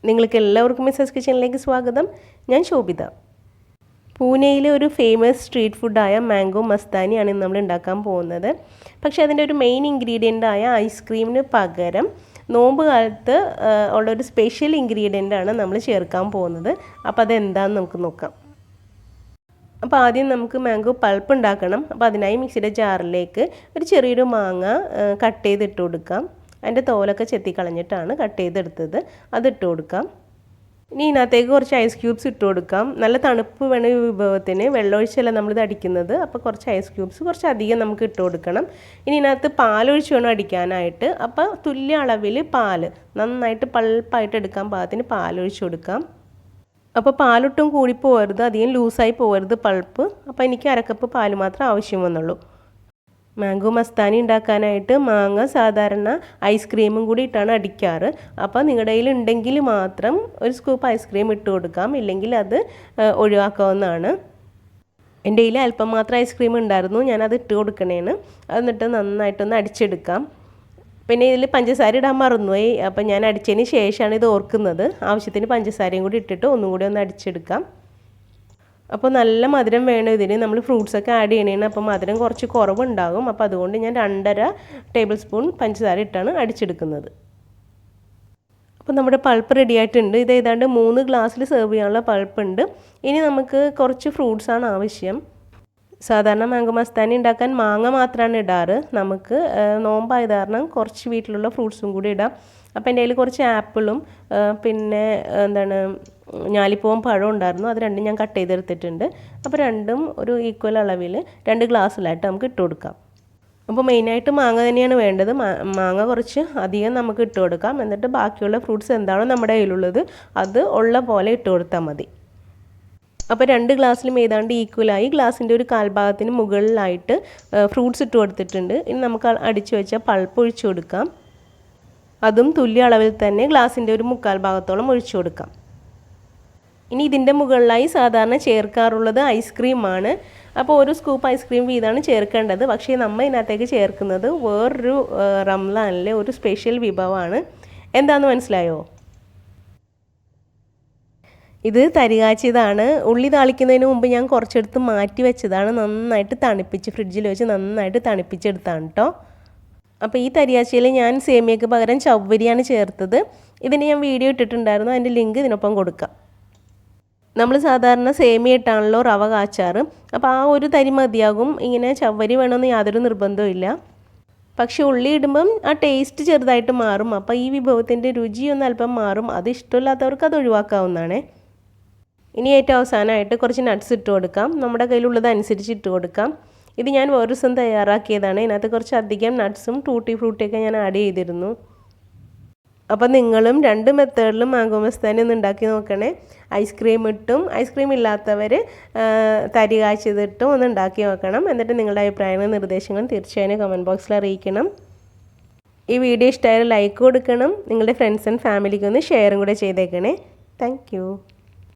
നിങ്ങൾക്ക് എല്ലാവർക്കും മിസാസ് കിച്ചണിലേക്ക് സ്വാഗതം. ഞാൻ ശോഭിത. പൂനെയിലെ ഒരു ഫേമസ് സ്ട്രീറ്റ് ഫുഡായ മാംഗോ മസ്താനിയാണ് നമ്മൾ ഉണ്ടാക്കാൻ പോകുന്നത്. പക്ഷേ അതിൻ്റെ ഒരു മെയിൻ ഇൻഗ്രീഡിയൻ്റായ ഐസ്ക്രീമിന് പകരം നോമ്പ് കാലത്ത് ഉള്ളൊരു സ്പെഷ്യൽ ഇൻഗ്രീഡിയൻ്റാണ് നമ്മൾ ചേർക്കാൻ പോകുന്നത്. അപ്പോൾ അതെന്താണെന്ന് നമുക്ക് നോക്കാം. അപ്പോൾ ആദ്യം നമുക്ക് മാംഗോ പൾപ്പ് ഉണ്ടാക്കണം. അപ്പോൾ അതിനായി മിക്സിയുടെ ജാറിലേക്ക് ഒരു ചെറിയൊരു മാങ്ങ കട്ട് ചെയ്തിട്ട് കൊടുക്കാം. അതിൻ്റെ തോലൊക്കെ ചെത്തിക്കളഞ്ഞിട്ടാണ് കട്ട് ചെയ്തെടുത്തത്. അതിട്ട് കൊടുക്കാം. ഇനി ഇതിനകത്തേക്ക് കുറച്ച് ഐസ് ക്യൂബ്സ് ഇട്ട് കൊടുക്കാം. നല്ല തണുപ്പ് വേണം ഈ വിഭവത്തിന്. വെള്ളമൊഴിച്ചല്ല നമ്മളിത് അടിക്കുന്നത്. അപ്പോൾ കുറച്ച് ഐസ് ക്യൂബ്സ് കുറച്ച് അധികം നമുക്ക് ഇട്ട് കൊടുക്കണം. ഇനി ഇതിനകത്ത് പാലൊഴിച്ച് വേണം അടിക്കാനായിട്ട്. അപ്പോൾ തുല്യ അളവിൽ പാൽ നന്നായിട്ട് പൾപ്പായിട്ട് എടുക്കാൻ പാകത്തിന് പാലൊഴിച്ച് കൊടുക്കാം. അപ്പോൾ പാലൊട്ടും കൂടി പോകരുത്, അധികം ലൂസായി പോകരുത് പൾപ്പ്. അപ്പോൾ എനിക്ക് അരക്കപ്പ് പാൽ മാത്രമേ ആവശ്യം വന്നുള്ളൂ. മാംഗോ മസ്താനി ഉണ്ടാക്കാനായിട്ട് മാങ്ങ സാധാരണ ഐസ്ക്രീമും കൂടി ഇട്ടാണ് അടിക്കാറ്. അപ്പോൾ നിങ്ങളുടെ കയ്യിൽ ഉണ്ടെങ്കിൽ മാത്രം ഒരു സ്കൂപ്പ് ഐസ്ക്രീം ഇട്ട് കൊടുക്കാം, ഇല്ലെങ്കിൽ അത് ഒഴിവാക്കാവുന്നതാണ്. എൻ്റെ കയ്യിൽ അല്പം മാത്രം ഐസ്ക്രീം ഉണ്ടായിരുന്നു, ഞാനത് ഇട്ട് കൊടുക്കണേന്. എന്നിട്ട് നന്നായിട്ടൊന്ന് അടിച്ചെടുക്കാം. പിന്നെ ഇതിൽ പഞ്ചസാര ഇടാൻ മറന്നുപോയി. അപ്പോൾ ഞാൻ അടിച്ചതിന് ശേഷമാണ് ഇത് ഓർക്കുന്നത്. ആവശ്യത്തിന് പഞ്ചസാരയും കൂടി ഇട്ടിട്ട് ഒന്നും കൂടി ഒന്ന് അടിച്ചെടുക്കാം. അപ്പോൾ നല്ല മധുരം വേണം ഇതിന്. നമ്മൾ ഫ്രൂട്ട്സൊക്കെ ആഡ് ചെയ്യണേന് അപ്പോൾ മധുരം കുറച്ച് കുറവുണ്ടാകും. അപ്പോൾ അതുകൊണ്ട് ഞാൻ 2.5 ടേബിൾ സ്പൂൺ പഞ്ചസാര ഇട്ടാണ് അടിച്ചെടുക്കുന്നത്. അപ്പോൾ നമ്മുടെ പൾപ്പ് റെഡി ആയിട്ടുണ്ട്. ഇത് ഏതാണ്ട് 3 ഗ്ലാസ്സിൽ സെർവ് ചെയ്യാനുള്ള പൾപ്പുണ്ട്. ഇനി നമുക്ക് കുറച്ച് ഫ്രൂട്ട്സാണ് ആവശ്യം. സാധാരണ മാംഗോ മസ്താനി ഉണ്ടാക്കാൻ മാങ്ങ മാത്രമാണ് ഇടാറ്. നമുക്ക് നോമ്പായത് കാരണം കുറച്ച് വീട്ടിലുള്ള ഫ്രൂട്ട്സും കൂടി ഇടാം. അപ്പോൾ എൻ്റെ കയ്യിൽ കുറച്ച് ആപ്പിളും പിന്നെ ഞാലിപ്പൂവും പഴം ഉണ്ടായിരുന്നു. അത് രണ്ടും ഞാൻ കട്ട് ചെയ്തെടുത്തിട്ടുണ്ട്. അപ്പോൾ രണ്ടും ഒരു ഈക്വൽ അളവിൽ 2 ഗ്ലാസ്സിലായിട്ട് നമുക്ക് ഇട്ട് കൊടുക്കാം. അപ്പോൾ മെയിനായിട്ട് മാങ്ങ തന്നെയാണ് വേണ്ടത്. മാങ്ങ കുറച്ച് അധികം നമുക്ക് ഇട്ട് കൊടുക്കാം. എന്നിട്ട് ബാക്കിയുള്ള ഫ്രൂട്ട്സ് എന്താണോ നമ്മുടെ കയ്യിലുള്ളത് അത് ഉള്ള പോലെ ഇട്ട് കൊടുത്താൽ മതി. അപ്പോൾ 2 ഗ്ലാസ്സിലും ഏതാണ്ട് ഈക്വലായി. ഗ്ലാസിൻ്റെ ഒരു കാൽഭാഗത്തിന് മുകളിലായിട്ട് ഫ്രൂട്ട്സ് ഇട്ട് കൊടുത്തിട്ടുണ്ട്. ഇനി നമുക്ക് അടിച്ചു വെച്ച പൾപ്പ് ഒഴിച്ചു കൊടുക്കാം. അതും തുല്യ അളവിൽ തന്നെ ഗ്ലാസിൻ്റെ ഒരു 1/4 ഭാഗത്തോളം ഒഴിച്ചു കൊടുക്കാം. ഇനി ഇതിൻ്റെ മുകളിലായി സാധാരണ ചേർക്കാറുള്ളത് ഐസ്ക്രീമാണ്. അപ്പോൾ ഒരു സ്കൂപ്പ് ഐസ്ക്രീം വീതമാണ് ചേർക്കേണ്ടത്. പക്ഷേ നമ്മൾ ഇതിനകത്തേക്ക് ചേർക്കുന്നത് വേറൊരു റംലാനിലെ ഒരു സ്പെഷ്യൽ വിഭവമാണ്. എന്താണെന്ന് മനസ്സിലായോ? ഇത് തരികാച്ചിയതാണ്. ഉള്ളി താളിക്കുന്നതിന് മുമ്പ് ഞാൻ കുറച്ചെടുത്ത് മാറ്റി വെച്ചതാണ്. നന്നായിട്ട് തണുപ്പിച്ച് ഫ്രിഡ്ജിൽ വെച്ച് നന്നായിട്ട് തണുപ്പിച്ചെടുത്താണ് കേട്ടോ. അപ്പോൾ ഈ തരിയാച്ചിയിൽ ഞാൻ സേമിയയ്ക്ക് പകരം ചവ്വരിയാണ് ചേർത്തത്. ഇതിന് ഞാൻ വീഡിയോ ഇട്ടിട്ടുണ്ടായിരുന്നു, അതിൻ്റെ ലിങ്ക് ഇതിനൊപ്പം കൊടുക്കാം. നമ്മൾ സാധാരണ സേമിയ ഇട്ടാണല്ലോ റവ കാച്ചാറ്. അപ്പോൾ ആ ഒരു തരി മതിയാകും. ഇങ്ങനെ ചവ്വരി വേണമെന്ന് യാതൊരു നിർബന്ധവും ഇല്ല. പക്ഷേ ഉള്ളി ഇടുമ്പം ആ ടേസ്റ്റ് ചെറുതായിട്ട് മാറും. അപ്പോൾ ഈ വിഭവത്തിൻ്റെ രുചിയൊന്ന് അല്പം മാറും. അത് ഇഷ്ടമില്ലാത്തവർക്ക് അത് ഒഴിവാക്കാവുന്നതാണ്. ഇനി ഏറ്റവും അവസാനമായിട്ട് കുറച്ച് നട്ട്സ് ഇട്ട് കൊടുക്കാം. നമ്മുടെ കയ്യിലുള്ളത് അനുസരിച്ച് ഇട്ട് കൊടുക്കാം. ഇത് ഞാൻ ഒരു ദിവസം തയ്യാറാക്കിയതാണ്. ഇതിനകത്ത് കുറച്ച് അധികം നട്ട്സും ടൂട്ടി ഫ്രൂട്ടിയൊക്കെ ഞാൻ ആഡ് ചെയ്തിരുന്നു. അപ്പോൾ നിങ്ങളും 2 മെത്തേഡിലും മാംഗോ മസ്താനി ഒന്ന് ഉണ്ടാക്കി നോക്കണേ. ഐസ്ക്രീം ഇട്ടും ഐസ്ക്രീം ഇല്ലാത്തവർ തരി കാച്ചിതിട്ടും ഒന്ന് ഉണ്ടാക്കി നോക്കണം. എന്നിട്ട് നിങ്ങളുടെ അഭിപ്രായങ്ങളും നിർദ്ദേശങ്ങളും തീർച്ചയായും കമൻറ്റ് ബോക്സിൽ അറിയിക്കണം. ഈ വീഡിയോ ഇഷ്ടമായാലും ലൈക്ക് കൊടുക്കണം. നിങ്ങളുടെ ഫ്രണ്ട്സ് ആൻഡ് ഫാമിലിക്ക് ഒന്ന് ഷെയറും കൂടെ ചെയ്തേക്കണേ. താങ്ക്